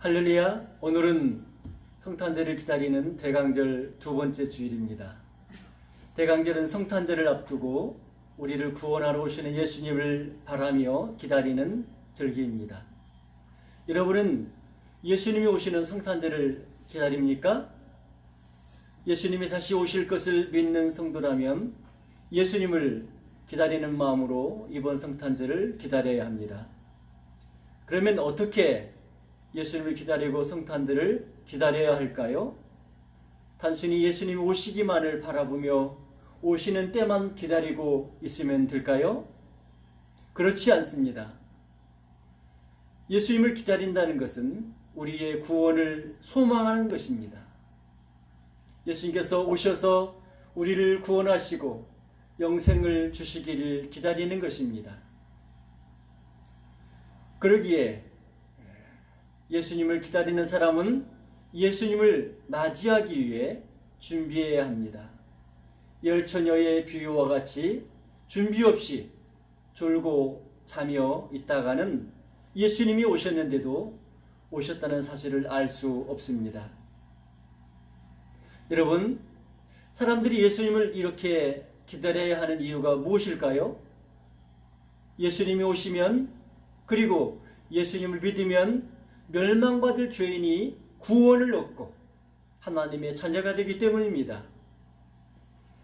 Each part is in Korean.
할렐루야. 오늘은 성탄절을 기다리는 대강절 두 번째 주일입니다. 대강절은 성탄절을 앞두고 우리를 구원하러 오시는 예수님을 바라며 기다리는 절기입니다. 여러분은 예수님이 오시는 성탄절을 기다립니까? 예수님이 다시 오실 것을 믿는 성도라면 예수님을 기다리는 마음으로 이번 성탄절을 기다려야 합니다. 그러면 어떻게 예수님을 기다리고 성탄절을 기다려야 할까요? 단순히 예수님 오시기만을 바라보며 오시는 때만 기다리고 있으면 될까요? 그렇지 않습니다. 예수님을 기다린다는 것은 우리의 구원을 소망하는 것입니다. 예수님께서 오셔서 우리를 구원하시고 영생을 주시기를 기다리는 것입니다. 그러기에 예수님을 기다리는 사람은 예수님을 맞이하기 위해 준비해야 합니다. 열처녀의 비유와 같이 준비 없이 졸고 자며 있다가는 예수님이 오셨는데도 오셨다는 사실을 알 수 없습니다. 여러분, 사람들이 예수님을 이렇게 기다려야 하는 이유가 무엇일까요? 예수님이 오시면, 그리고 예수님을 믿으면 멸망받을 죄인이 구원을 얻고 하나님의 자녀가 되기 때문입니다.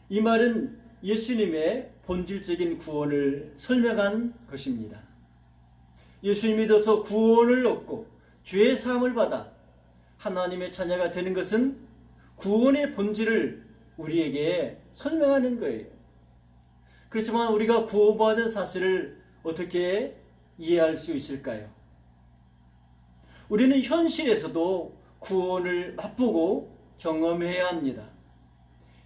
이 말은 예수님의 본질적인 구원을 설명한 것입니다. 예수님 믿어서 구원을 얻고 죄의 사함을 받아 하나님의 자녀가 되는 것은 구원의 본질을 우리에게 설명하는 거예요. 그렇지만 우리가 구원받은 사실을 어떻게 이해할 수 있을까요? 우리는 현실에서도 구원을 맛보고 경험해야 합니다.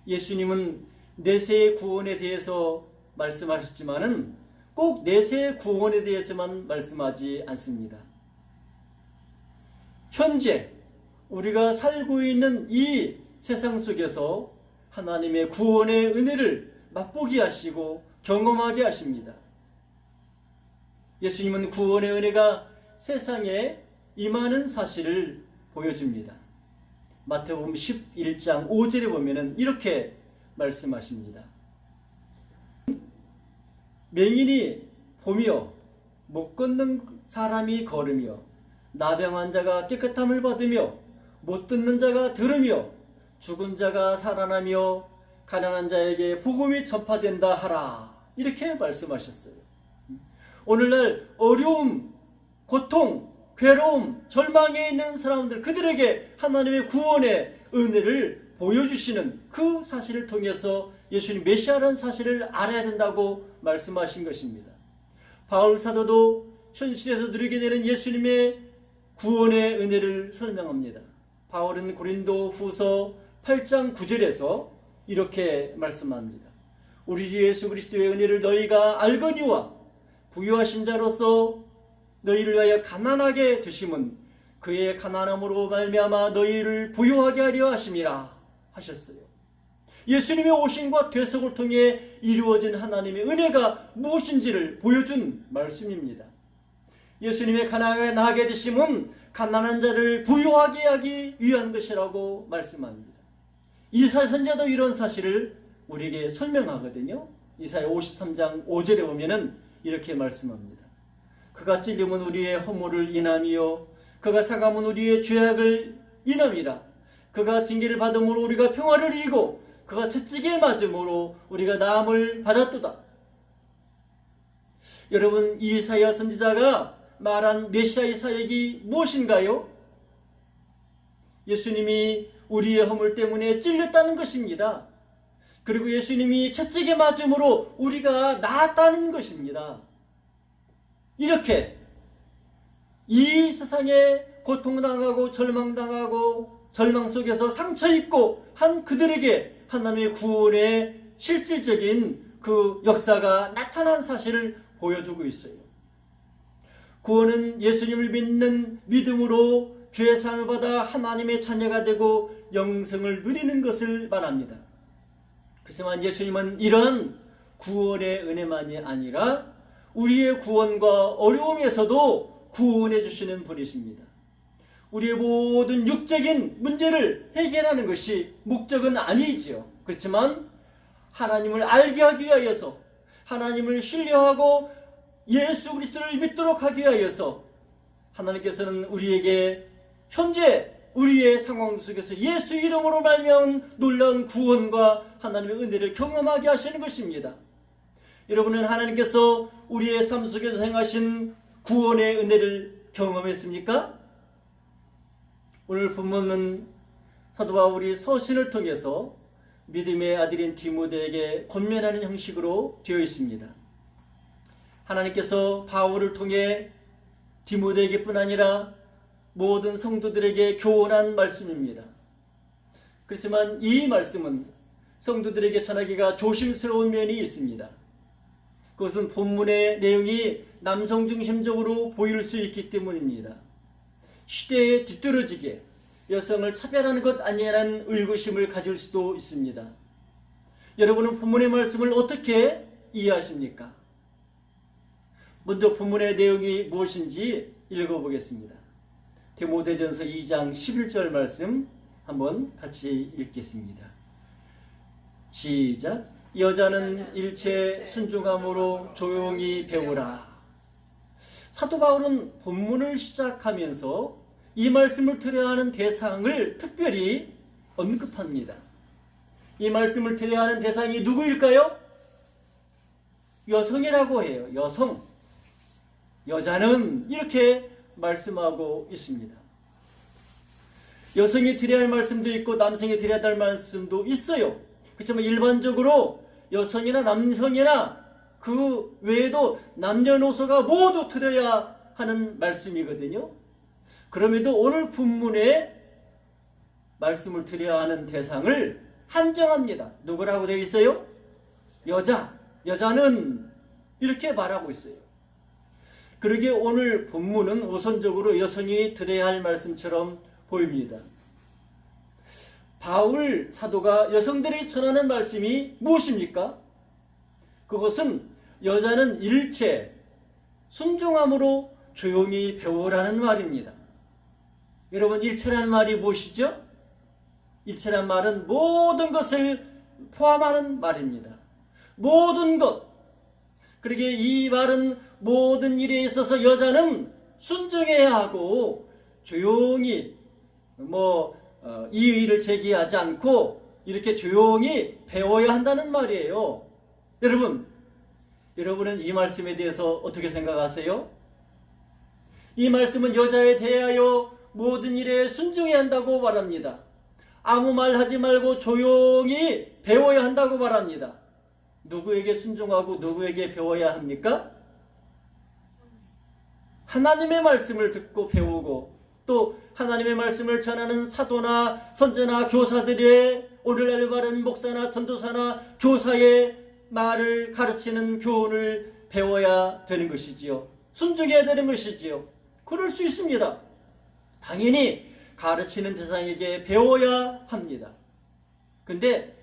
예수님은 내세의 구원에 대해서 말씀하셨지만은 꼭 내세의 구원에 대해서만 말씀하지 않습니다. 현재 우리가 살고 있는 이 세상 속에서 하나님의 구원의 은혜를 맛보게 하시고 경험하게 하십니다. 예수님은 구원의 은혜가 세상에 임하는 사실을 보여줍니다. 마태복음 11장 5절에 보면은 이렇게 말씀하십니다. 맹인이 보며 못 걷는 사람이 걸으며 나병 자가 깨끗함을 받으며 못 듣는 자가 들으며 죽은 자가 살아나며 가난한 자에게 복음이 전파된다 하라. 이렇게 말씀하셨어요. 오늘날 어려움, 고통, 괴로움, 절망에 있는 사람들, 그들에게 하나님의 구원의 은혜를 보여주시는 그 사실을 통해서 예수님 메시아라는 사실을 알아야 된다고 말씀하신 것입니다. 바울 사도도 현실에서 누리게 되는 예수님의 구원의 은혜를 설명합니다. 바울은 고린도 후서 8장 9절에서 이렇게 말씀합니다. 우리 주 예수 그리스도의 은혜를 너희가 알거니와 부유하신 자로서 너희를 위하여 가난하게 되심은 그의 가난함으로 말미암아 너희를 부유하게 하려 하심이라 하셨어요. 예수님의 오심과 대속을 통해 이루어진 하나님의 은혜가 무엇인지를 보여준 말씀입니다. 예수님의 가난하게 되심은 가난한 자를 부유하게 하기 위한 것이라고 말씀합니다. 이사야 선지자도 이런 사실을 우리에게 설명하거든요. 이사야 53장 5절에 보면은 이렇게 말씀합니다. 그가 찔림은 우리의 허물을 인함이요 그가 상함은 우리의 죄악을 인함이라. 그가 징계를 받음으로 우리가 평화를 이기고 그가 채찍에 맞음으로 우리가 나음을 받았도다. 여러분, 이사야 선지자가 말한 메시아의 사역이 무엇인가요? 예수님이 우리의 허물 때문에 찔렸다는 것입니다. 그리고 예수님이 채찍에 맞음으로 우리가 나았다는 것입니다. 이렇게 이 세상에 고통당하고 절망당하고 절망 속에서 상처 입고 한 그들에게 하나님의 구원의 실질적인 그 역사가 나타난 사실을 보여주고 있어요. 구원은 예수님을 믿는 믿음으로 죄 사함을 받아 하나님의 자녀가 되고 영생을 누리는 것을 말합니다. 그렇지만 예수님은 이러한 구원의 은혜만이 아니라 우리의 구원과 어려움에서도 구원해 주시는 분이십니다. 우리의 모든 육적인 문제를 해결하는 것이 목적은 아니지요. 그렇지만 하나님을 알게 하기 위하여서, 하나님을 신뢰하고 예수 그리스도를 믿도록 하기 위하여서 하나님께서는 우리에게 현재 우리의 상황 속에서 예수 이름으로 말미암은 놀라운 구원과 하나님의 은혜를 경험하게 하시는 것입니다. 여러분은 하나님께서 우리의 삶 속에서 행하신 구원의 은혜를 경험했습니까? 오늘 본문은 사도 바울이 서신을 통해서 믿음의 아들인 디모데에게 권면하는 형식으로 되어 있습니다. 하나님께서 바울을 통해 디모데에게뿐 아니라 모든 성도들에게 교훈한 말씀입니다. 그렇지만 이 말씀은 성도들에게 전하기가 조심스러운 면이 있습니다. 그것은 본문의 내용이 남성 중심적으로 보일 수 있기 때문입니다. 시대에 뒤떨어지게 여성을 차별하는 것 아니냐는 의구심을 가질 수도 있습니다. 여러분은 본문의 말씀을 어떻게 이해하십니까? 먼저 본문의 내용이 무엇인지 읽어보겠습니다. 디모데전서 2장 11절 말씀 한번 같이 읽겠습니다. 시작. 여자는 일체 순종함으로 조용히 배우라. 사도 바울은 본문을 시작하면서 이 말씀을 들어야 하는 대상을 특별히 언급합니다. 이 말씀을 들어야 하는 대상이 누구일까요? 여성이라고 해요. 여성. 여자는 이렇게 말씀하고 있습니다. 여성이 드려야 할 말씀도 있고 남성이 드려야 할 말씀도 있어요. 그렇지만 일반적으로 여성이나 남성이나 그 외에도 남녀노소가 모두 들어야 하는 말씀이거든요. 그럼에도 오늘 본문에 말씀을 드려야 하는 대상을 한정합니다. 누구라고 되어 있어요? 여자. 여자는 이렇게 말하고 있어요. 그러기에 오늘 본문은 우선적으로 여성이 들어야 할 말씀처럼 보입니다. 바울 사도가 여성들이 전하는 말씀이 무엇입니까? 그것은 여자는 일체 순종함으로 조용히 배우라는 말입니다. 여러분, 일체라는 말이 무엇이죠? 일체란 말은 모든 것을 포함하는 말입니다. 모든 것. 그러기에 이 말은 모든 일에 있어서 여자는 순종해야 하고 조용히 이의를 제기하지 않고 이렇게 조용히 배워야 한다는 말이에요. 여러분은 이 말씀에 대해서 어떻게 생각하세요? 이 말씀은 여자에 대하여 모든 일에 순종해야 한다고 말합니다. 아무 말 하지 말고 조용히 배워야 한다고 말합니다. 누구에게 순종하고 누구에게 배워야 합니까? 하나님의 말씀을 듣고 배우고 또 하나님의 말씀을 전하는 사도나 선지자나 교사들의, 오늘날 말하는 목사나 전도사나 교사의 말을 가르치는 교훈을 배워야 되는 것이지요. 순종해야 되는 것이지요. 그럴 수 있습니다. 당연히 가르치는 대상에게 배워야 합니다. 근데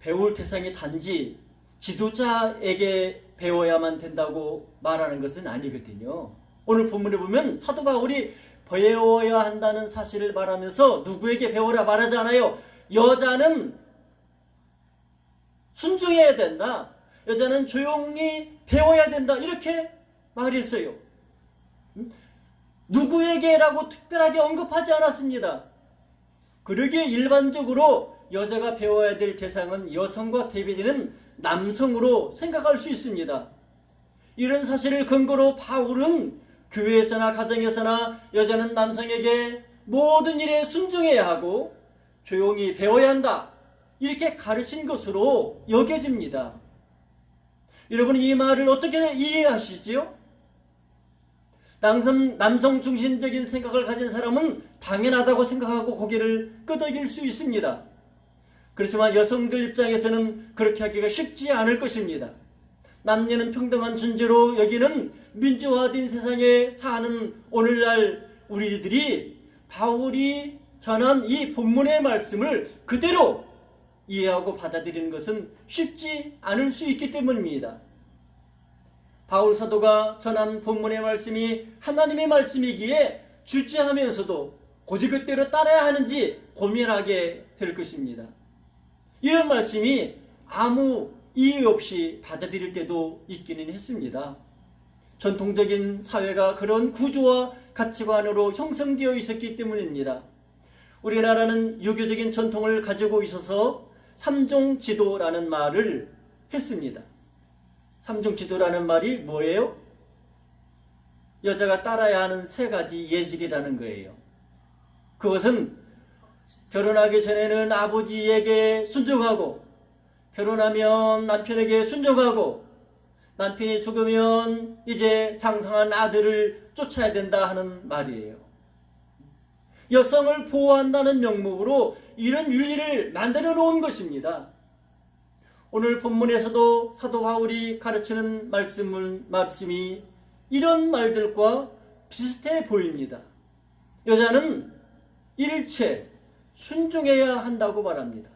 배울 대상이 단지 지도자에게 배워야만 된다고 말하는 것은 아니거든요. 오늘 본문에 보면 사도 바울이 배워야 한다는 사실을 말하면서 누구에게 배워라 말하지 않아요. 여자는 순종해야 된다. 여자는 조용히 배워야 된다. 이렇게 말했어요. 누구에게라고 특별하게 언급하지 않았습니다. 그러기에 일반적으로 여자가 배워야 될 대상은 여성과 대비되는 남성으로 생각할 수 있습니다. 이런 사실을 근거로 바울은 교회에서나 가정에서나 여자는 남성에게 모든 일에 순종해야 하고 조용히 배워야 한다. 이렇게 가르친 것으로 여겨집니다. 여러분, 이 말을 어떻게 이해하시지요? 남성 중심적인 생각을 가진 사람은 당연하다고 생각하고 고개를 끄덕일 수 있습니다. 그렇지만 여성들 입장에서는 그렇게 하기가 쉽지 않을 것입니다. 남녀는 평등한 존재로 여기는 민주화된 세상에 사는 오늘날 우리들이 바울이 전한 이 본문의 말씀을 그대로 이해하고 받아들이는 것은 쉽지 않을 수 있기 때문입니다. 바울 사도가 전한 본문의 말씀이 하나님의 말씀이기에 주체하면서도 고지그대로 따라야 하는지 고민하게 될 것입니다. 이런 말씀이 아무 이유 없이 받아들일 때도 있기는 했습니다. 전통적인 사회가 그런 구조와 가치관으로 형성되어 있었기 때문입니다. 우리나라는 유교적인 전통을 가지고 있어서 삼종지도라는 말을 했습니다. 삼종지도라는 말이 뭐예요? 여자가 따라야 하는 3가지 예절이라는 거예요. 그것은 결혼하기 전에는 아버지에게 순종하고, 결혼하면 남편에게 순종하고, 남편이 죽으면 이제 장성한 아들을 쫓아야 된다 하는 말이에요. 여성을 보호한다는 명목으로 이런 윤리를 만들어 놓은 것입니다. 오늘 본문에서도 사도 바울이 가르치는 말씀이 이런 말들과 비슷해 보입니다. 여자는 일체 순종해야 한다고 말합니다.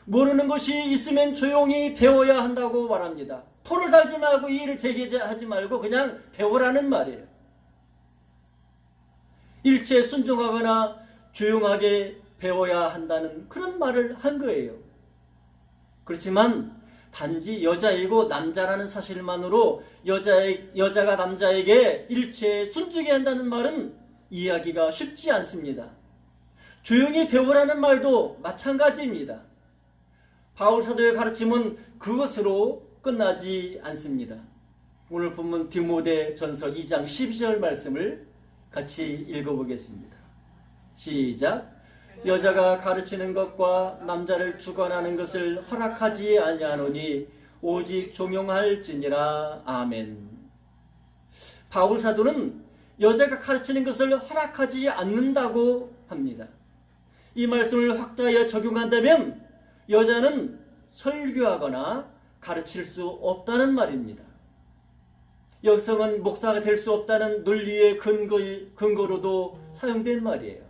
모르는 것이 있으면 조용히 배워야 한다고 말합니다. 토를 달지 말고 이의를 제기하지 말고 그냥 배우라는 말이에요. 일체 순종하거나 조용하게 배워야 한다는 그런 말을 한 거예요. 그렇지만 단지 여자이고 남자라는 사실만으로 여자가 남자에게 일체 순종해야 한다는 말은 이해하기가 쉽지 않습니다. 조용히 배우라는 말도 마찬가지입니다. 바울 사도의 가르침은 그것으로 끝나지 않습니다. 오늘 본문 디모데전서 2장 12절 말씀을 같이 읽어보겠습니다. 시작. 여자가 가르치는 것과 남자를 주관하는 것을 허락하지 아니하노니 오직 종용할지니라. 아멘. 바울 사도는 여자가 가르치는 것을 허락하지 않는다고 합니다. 이 말씀을 확대하여 적용한다면 여자는 설교하거나 가르칠 수 없다는 말입니다. 여성은 목사가 될 수 없다는 논리의 근거로도 사용된 말이에요.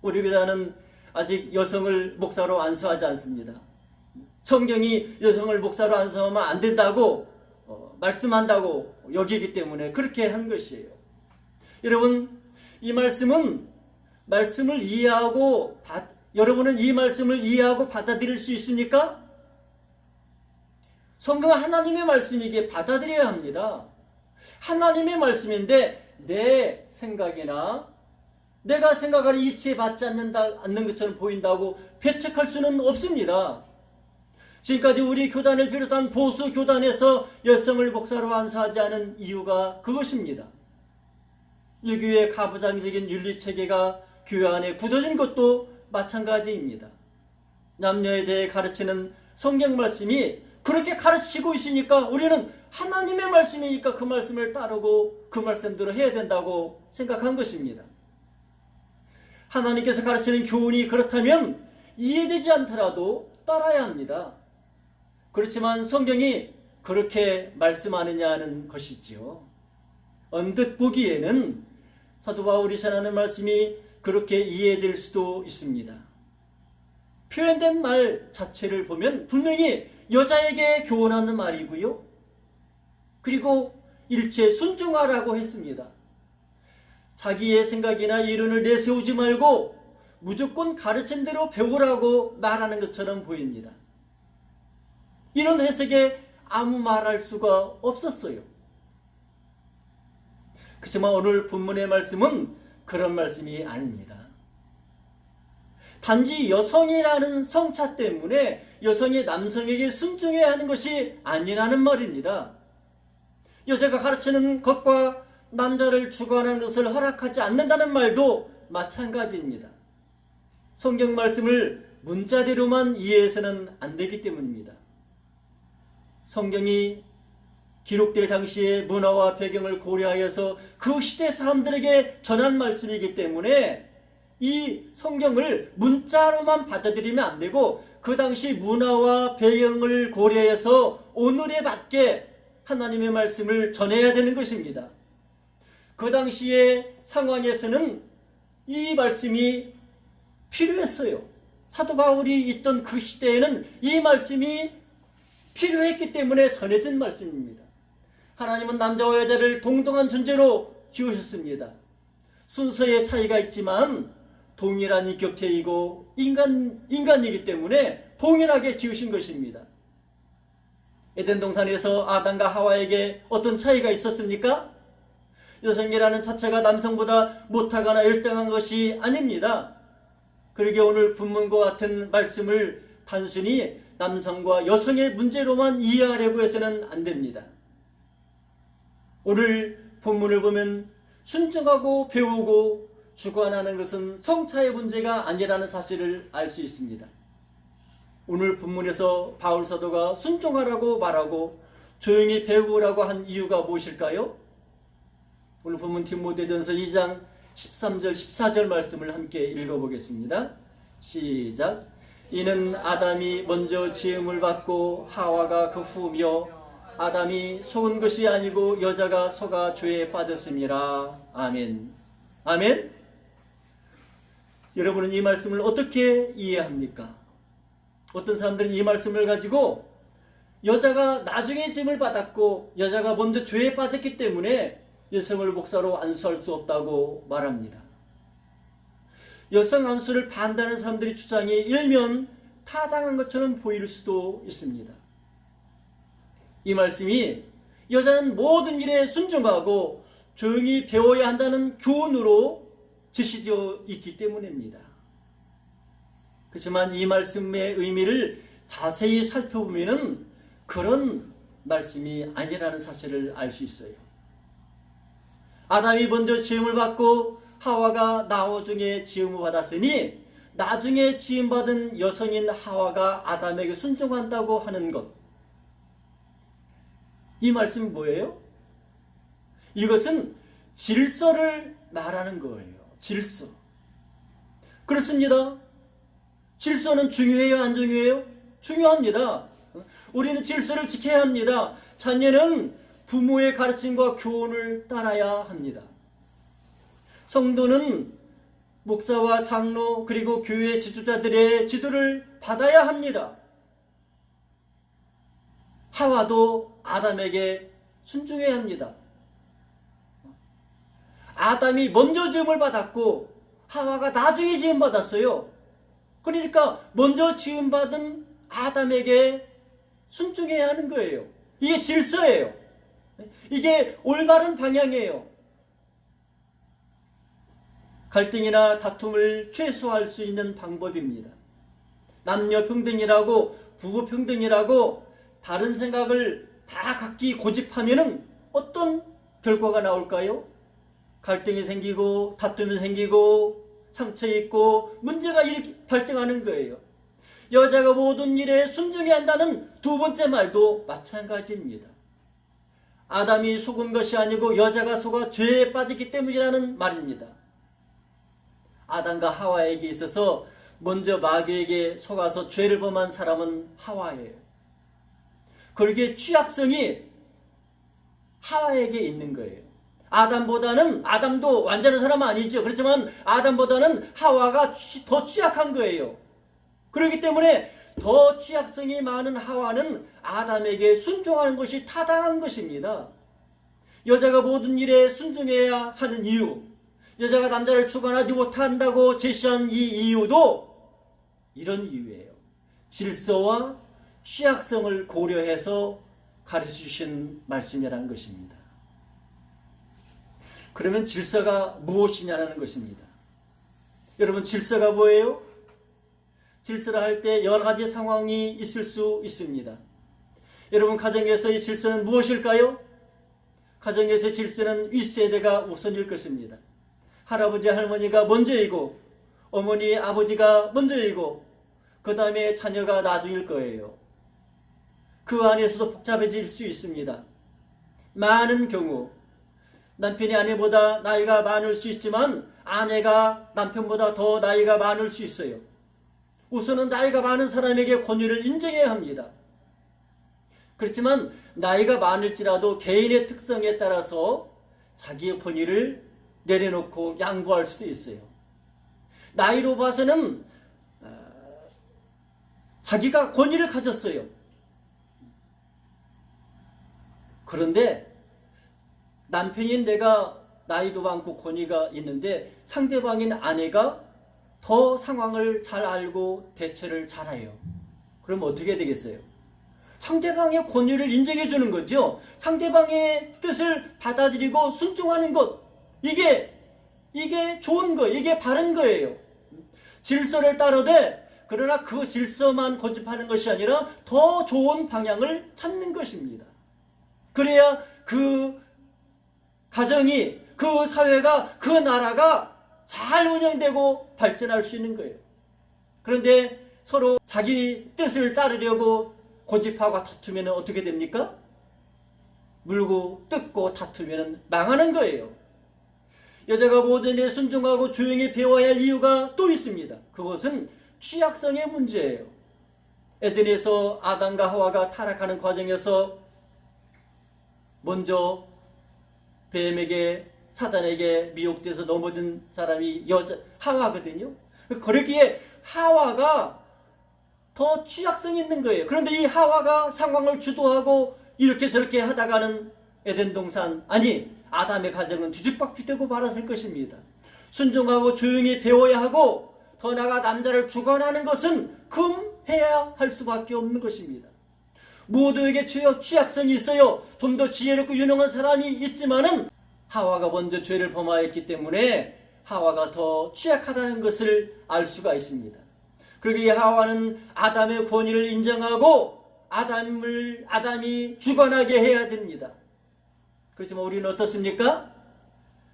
우리 교단은 아직 여성을 목사로 안수하지 않습니다. 성경이 여성을 목사로 안수하면 안 된다고 말씀한다고 여기기 때문에 그렇게 한 것이에요. 여러분, 이 말씀은 말씀을 이해하고 여러분은 이 말씀을 이해하고 받아들일 수 있습니까? 성경은 하나님의 말씀이기에 받아들여야 합니다. 하나님의 말씀인데 내 생각이나 내가 생각하는 이치에 맞지 않는 것처럼 보인다고 배척할 수는 없습니다. 지금까지 우리 교단을 비롯한 보수 교단에서 여성을 목사로 안수하지 않은 이유가 그것입니다. 유교의 가부장적인 윤리체계가 교회 안에 굳어진 것도 마찬가지입니다. 남녀에 대해 가르치는 성경 말씀이 그렇게 가르치고 있으니까 우리는 하나님의 말씀이니까 그 말씀을 따르고 그 말씀대로 해야 된다고 생각한 것입니다. 하나님께서 가르치는 교훈이 그렇다면 이해되지 않더라도 따라야 합니다. 그렇지만 성경이 그렇게 말씀하느냐는 것이지요. 언뜻 보기에는 사도 바울이 전하는 말씀이 그렇게 이해될 수도 있습니다. 표현된 말 자체를 보면 분명히 여자에게 교훈하는 말이고요. 그리고 일체 순종하라고 했습니다. 자기의 생각이나 이론을 내세우지 말고 무조건 가르친 대로 배우라고 말하는 것처럼 보입니다. 이런 해석에 아무 말할 수가 없었어요. 그렇지만 오늘 본문의 말씀은 그런 말씀이 아닙니다. 단지 여성이라는 성차 때문에 여성이 남성에게 순종해야 하는 것이 아니라는 말입니다. 여자가 가르치는 것과 남자를 주관하는 것을 허락하지 않는다는 말도 마찬가지입니다. 성경 말씀을 문자대로만 이해해서는 안 되기 때문입니다. 성경이 기록될 당시의 문화와 배경을 고려하여서 그 시대 사람들에게 전한 말씀이기 때문에 이 성경을 문자로만 받아들이면 안 되고 그 당시 문화와 배경을 고려해서 오늘에 맞게 하나님의 말씀을 전해야 되는 것입니다. 그 당시의 상황에서는 이 말씀이 필요했어요. 사도 바울이 있던 그 시대에는 이 말씀이 필요했기 때문에 전해진 말씀입니다. 하나님은 남자와 여자를 동등한 존재로 지으셨습니다. 순서의 차이가 있지만 동일한 인격체이고 인간이기 때문에 동일하게 지으신 것입니다. 에덴 동산에서 아담과 하와에게 어떤 차이가 있었습니까? 여성이라는 자체가 남성보다 못하거나 열등한 것이 아닙니다. 그러게 오늘 본문과 같은 말씀을 단순히 남성과 여성의 문제로만 이해하려고 해서는 안 됩니다. 오늘 본문을 보면 순종하고 배우고 주관하는 것은 성차의 문제가 아니라는 사실을 알 수 있습니다. 오늘 본문에서 바울 사도가 순종하라고 말하고 조용히 배우라고 한 이유가 무엇일까요? 오늘 본문 디모데전서 2장 13절 14절 말씀을 함께 읽어보겠습니다. 시작. 이는 아담이 먼저 지음을 받고 하와가 그 후며 아담이 속은 것이 아니고 여자가 속아 죄에 빠졌습니다. 아멘. 아멘. 여러분은 이 말씀을 어떻게 이해합니까? 어떤 사람들은 이 말씀을 가지고 여자가 나중에 짐을 받았고 여자가 먼저 죄에 빠졌기 때문에 여성을 목사로 안수할 수 없다고 말합니다. 여성 안수를 반대하는 사람들의 주장이 일면 타당한 것처럼 보일 수도 있습니다. 이 말씀이 여자는 모든 일에 순종하고 조용히 배워야 한다는 교훈으로 제시되어 있기 때문입니다. 그렇지만 이 말씀의 의미를 자세히 살펴보면 그런 말씀이 아니라는 사실을 알 수 있어요. 아담이 먼저 지음을 받고 하와가 나후 중에 지음을 받았으니 나중에 지음받은 여성인 하와가 아담에게 순종한다고 하는 것. 이 말씀이 뭐예요? 이것은 질서를 말하는 거예요. 질서. 그렇습니다. 질서는 중요해요? 안 중요해요? 중요합니다. 우리는 질서를 지켜야 합니다. 자녀는 부모의 가르침과 교훈을 따라야 합니다. 성도는 목사와 장로 그리고 교회 지도자들의 지도를 받아야 합니다. 하와도 아담에게 순종해야 합니다. 아담이 먼저 지음을 받았고 하와가 나중에 지음 받았어요. 그러니까 먼저 지음 받은 아담에게 순종해야 하는 거예요. 이게 질서예요. 이게 올바른 방향이에요. 갈등이나 다툼을 최소화할 수 있는 방법입니다. 남녀 평등이라고 부부 평등이라고 다른 생각을 다 각기 고집하면은 어떤 결과가 나올까요? 갈등이 생기고 다툼이 생기고 상처 있고 문제가 이렇게 발생하는 거예요. 여자가 모든 일에 순종해야 한다는 두 번째 말도 마찬가지입니다. 아담이 속은 것이 아니고 여자가 속아 죄에 빠졌기 때문이라는 말입니다. 아담과 하와에게 있어서 먼저 마귀에게 속아서 죄를 범한 사람은 하와예요. 그러기에 취약성이 하와에게 있는 거예요. 아담도 완전한 사람은 아니죠. 그렇지만 아담보다는 하와가 더 취약한 거예요. 그렇기 때문에 더 취약성이 많은 하와는 아담에게 순종하는 것이 타당한 것입니다. 여자가 모든 일에 순종해야 하는 이유, 여자가 남자를 주관하지 못한다고 제시한 이 이유도 이런 이유예요. 질서와 취약성을 고려해서 가르쳐주신 말씀이라는 것입니다. 그러면 질서가 무엇이냐는 것입니다. 여러분, 질서가 뭐예요? 질서를 할 때 여러 가지 상황이 있을 수 있습니다. 여러분, 가정에서의 질서는 무엇일까요? 가정에서의 질서는 윗세대가 우선일 것입니다. 할아버지, 할머니가 먼저이고 어머니, 아버지가 먼저이고 그 다음에 자녀가 나중일 거예요. 그 안에서도 복잡해질 수 있습니다. 많은 경우 남편이 아내보다 나이가 많을 수 있지만 아내가 남편보다 더 나이가 많을 수 있어요. 우선은 나이가 많은 사람에게 권위를 인정해야 합니다. 그렇지만 나이가 많을지라도 개인의 특성에 따라서 자기의 권위를 내려놓고 양보할 수도 있어요. 나이로 봐서는 자기가 권위를 가졌어요. 그런데 남편인 내가 나이도 많고 권위가 있는데 상대방인 아내가 더 상황을 잘 알고 대처를 잘해요. 그럼 어떻게 되겠어요? 상대방의 권위를 인정해 주는 거죠. 상대방의 뜻을 받아들이고 순종하는 것. 이게 좋은 거예요. 이게 바른 거예요. 질서를 따르되 그러나 그 질서만 고집하는 것이 아니라 더 좋은 방향을 찾는 것입니다. 그래야 그 가정이, 그 사회가, 그 나라가 잘 운영되고 발전할 수 있는 거예요. 그런데 서로 자기 뜻을 따르려고 고집하고 다투면 어떻게 됩니까? 물고 뜯고 다투면 망하는 거예요. 여자가 모든 일에 순종하고 조용히 배워야 할 이유가 또 있습니다. 그것은 취약성의 문제예요. 에덴에서 아담과 하와가 타락하는 과정에서 먼저 뱀에게, 사단에게 미혹돼서 넘어진 사람이 하와거든요. 그러기에 하와가 더 취약성이 있는 거예요. 그런데 이 하와가 상황을 주도하고 이렇게 저렇게 하다가는 에덴 동산, 아니 아담의 가정은 뒤죽박죽되고 말았을 것입니다. 순종하고 조용히 배워야 하고 더 나아가 남자를 주관하는 것은 금해야 할 수밖에 없는 것입니다. 모두에게 취약성이 있어요. 좀 더 지혜롭고 유능한 사람이 있지만은 하와가 먼저 죄를 범하였기 때문에 하와가 더 취약하다는 것을 알 수가 있습니다. 그러기에 하와는 아담의 권위를 인정하고 아담이 주관하게 해야 됩니다. 그렇지만 우리는 어떻습니까?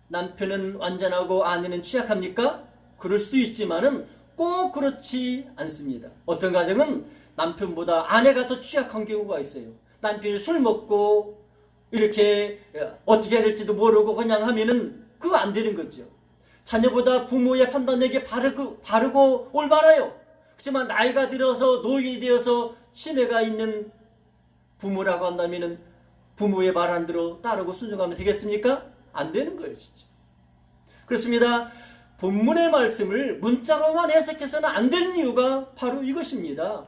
남편은 완전하고 아내는 취약합니까? 그럴 수도 있지만은 꼭 그렇지 않습니다. 어떤 가정은 남편보다 아내가 더 취약한 경우가 있어요. 남편이 술 먹고 이렇게 어떻게 해야 될지도 모르고 그냥 하면은 그거 안 되는 거죠. 자녀보다 부모의 판단력이 바르고 올바라요. 그렇지만 나이가 들어서 노인이 되어서 치매가 있는 부모라고 한다면은 부모의 말 안 들어 따르고 순종하면 되겠습니까? 안 되는 거예요, 진짜. 그렇습니다. 본문의 말씀을 문자로만 해석해서는 안 되는 이유가 바로 이것입니다.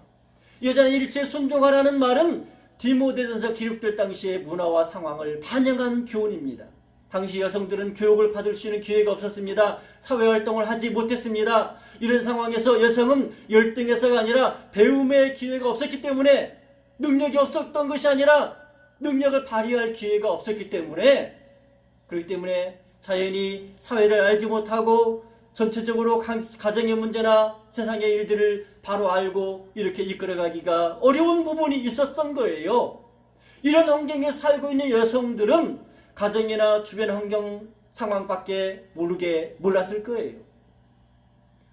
여자는 일체에 순종하라는 말은 디모데전서 기록될 당시의 문화와 상황을 반영한 교훈입니다. 당시 여성들은 교육을 받을 수 있는 기회가 없었습니다. 사회활동을 하지 못했습니다. 이런 상황에서 여성은 열등해서가 아니라 배움의 기회가 없었기 때문에, 능력이 없었던 것이 아니라 능력을 발휘할 기회가 없었기 때문에, 그렇기 때문에 자연히 사회를 알지 못하고 전체적으로 가정의 문제나 세상의 일들을 바로 알고 이렇게 이끌어가기가 어려운 부분이 있었던 거예요. 이런 환경에 살고 있는 여성들은 가정이나 주변 환경 상황밖에 몰랐을 거예요.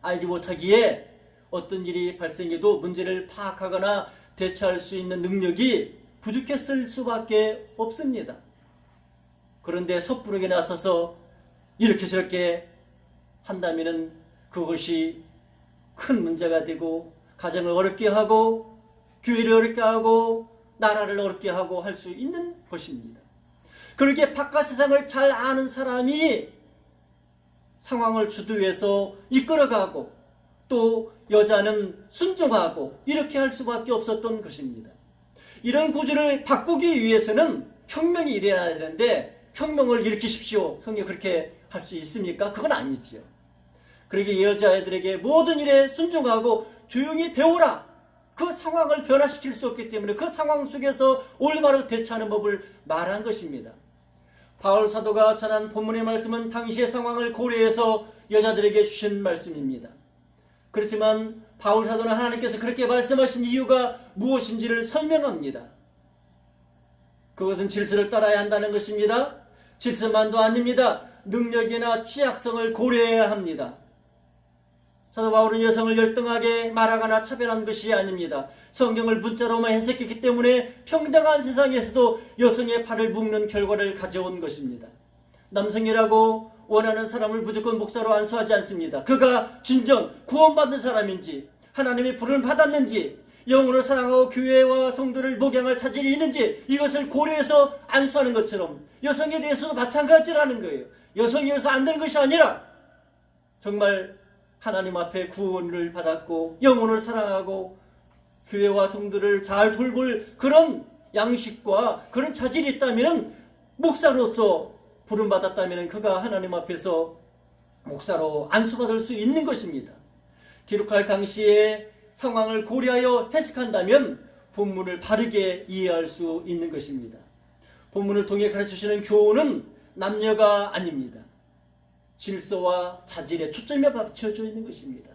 알지 못하기에 어떤 일이 발생해도 문제를 파악하거나 대처할 수 있는 능력이 부족했을 수밖에 없습니다. 그런데 섣부르게 나서서 이렇게 저렇게 한다면은 그것이 큰 문제가 되고 가정을 어렵게 하고 교회를 어렵게 하고 나라를 어렵게 하고 할 수 있는 것입니다. 그렇게 바깥 세상을 잘 아는 사람이 상황을 주도해서 이끌어가고 또 여자는 순종하고 이렇게 할 수밖에 없었던 것입니다. 이런 구조를 바꾸기 위해서는 혁명이 일어나야 되는데 혁명을 일으키십시오. 성경 그렇게 할 수 있습니까? 그건 아니지요. 그러기에 여자애들에게 모든 일에 순종하고 조용히 배우라. 그 상황을 변화시킬 수 없기 때문에 그 상황 속에서 올바로 대처하는 법을 말한 것입니다. 바울 사도가 전한 본문의 말씀은 당시의 상황을 고려해서 여자들에게 주신 말씀입니다. 그렇지만 바울 사도는 하나님께서 그렇게 말씀하신 이유가 무엇인지를 설명합니다. 그것은 질서를 따라야 한다는 것입니다. 질서만도 아닙니다. 능력이나 취약성을 고려해야 합니다. 사도 바울은 여성을 열등하게 말하거나 차별한 것이 아닙니다. 성경을 문자로만 해석했기 때문에 평등한 세상에서도 여성의 팔을 묶는 결과를 가져온 것입니다. 남성이라고 원하는 사람을 무조건 목사로 안수하지 않습니다. 그가 진정 구원받은 사람인지, 하나님의 부름을 받았는지, 영혼을 사랑하고 교회와 성도를 목양할 자질이 있는지 이것을 고려해서 안수하는 것처럼 여성에 대해서도 마찬가지라는 거예요. 여성이어서 안 되는 것이 아니라 정말 하나님 앞에 구원을 받았고 영혼을 사랑하고 교회와 성도를 잘 돌볼 그런 양식과 그런 자질이 있다면 목사로서 부름받았다면 그가 하나님 앞에서 목사로 안수받을 수 있는 것입니다. 기록할 당시의 상황을 고려하여 해석한다면 본문을 바르게 이해할 수 있는 것입니다. 본문을 통해 가르치시는 교훈은 남녀가 아닙니다. 질서와 자질에 초점이 맞춰져 있는 것입니다.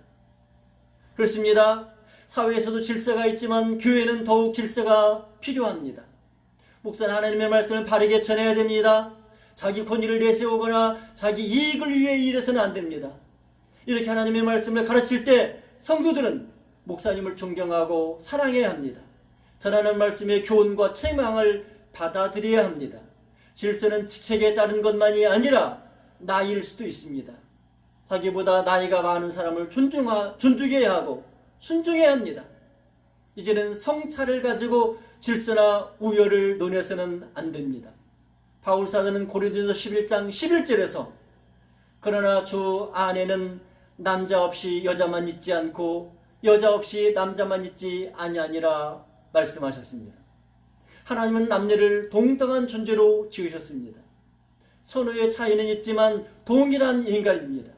그렇습니다. 사회에서도 질서가 있지만 교회는 더욱 질서가 필요합니다. 목사는 하나님의 말씀을 바르게 전해야 됩니다. 자기 권위를 내세우거나 자기 이익을 위해 일해서는 안 됩니다. 이렇게 하나님의 말씀을 가르칠 때 성도들은 목사님을 존경하고 사랑해야 합니다. 전하는 말씀의 교훈과 책망을 받아들여야 합니다. 질서는 직책에 따른 것만이 아니라 나이일 수도 있습니다. 자기보다 나이가 많은 사람을 존중해야 하고 순종해야 합니다. 이제는 성차를 가지고 질서나 우열을 논해서는 안 됩니다. 바울 사도는 고린도서 11장 11절에서 그러나 주 안에는 남자 없이 여자만 있지 않고 여자 없이 남자만 있지 아니하니라 말씀하셨습니다. 하나님은 남녀를 동등한 존재로 지으셨습니다. 선호의 차이는 있지만 동일한 인간입니다.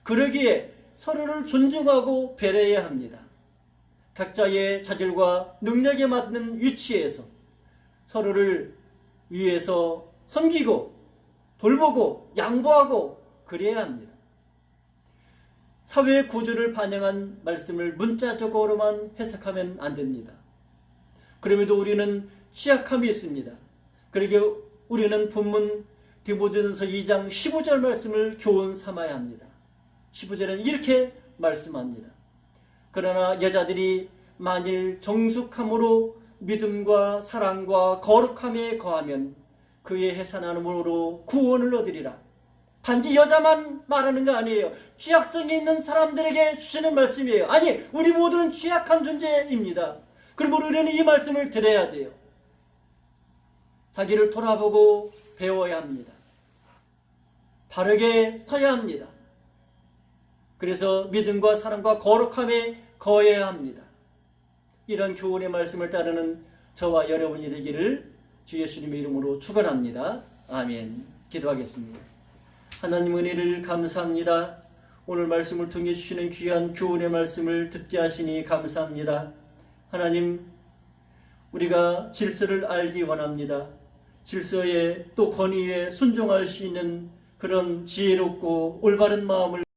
그러기에 서로를 존중하고 배려해야 합니다. 각자의 자질과 능력에 맞는 위치에서 서로를 위해서 섬기고 돌보고 양보하고 그래야 합니다. 사회의 구조를 반영한 말씀을 문자적으로만 해석하면 안 됩니다. 그럼에도 우리는 취약함이 있습니다. 그러기에 우리는 본문 디모데전서 2장 15절 말씀을 교훈 삼아야 합니다. 15절은 이렇게 말씀합니다. 그러나 여자들이 만일 정숙함으로 믿음과 사랑과 거룩함에 거하면 그의 해산함으로 구원을 얻으리라. 단지 여자만 말하는 거 아니에요. 취약성이 있는 사람들에게 주시는 말씀이에요. 아니, 우리 모두는 취약한 존재입니다. 그러므로 우리는 이 말씀을 들어야 돼요. 자기를 돌아보고 배워야 합니다. 바르게 서야 합니다. 그래서 믿음과 사랑과 거룩함에 거해야 합니다. 이런 교훈의 말씀을 따르는 저와 여러분이 되기를 주 예수님의 이름으로 축원합니다. 아멘. 기도하겠습니다. 하나님 은혜를 감사합니다. 오늘 말씀을 통해 주시는 귀한 교훈의 말씀을 듣게 하시니 감사합니다. 하나님, 우리가 질서를 알기 원합니다. 질서에 또 권위에 순종할 수 있는 그런 지혜롭고 올바른 마음을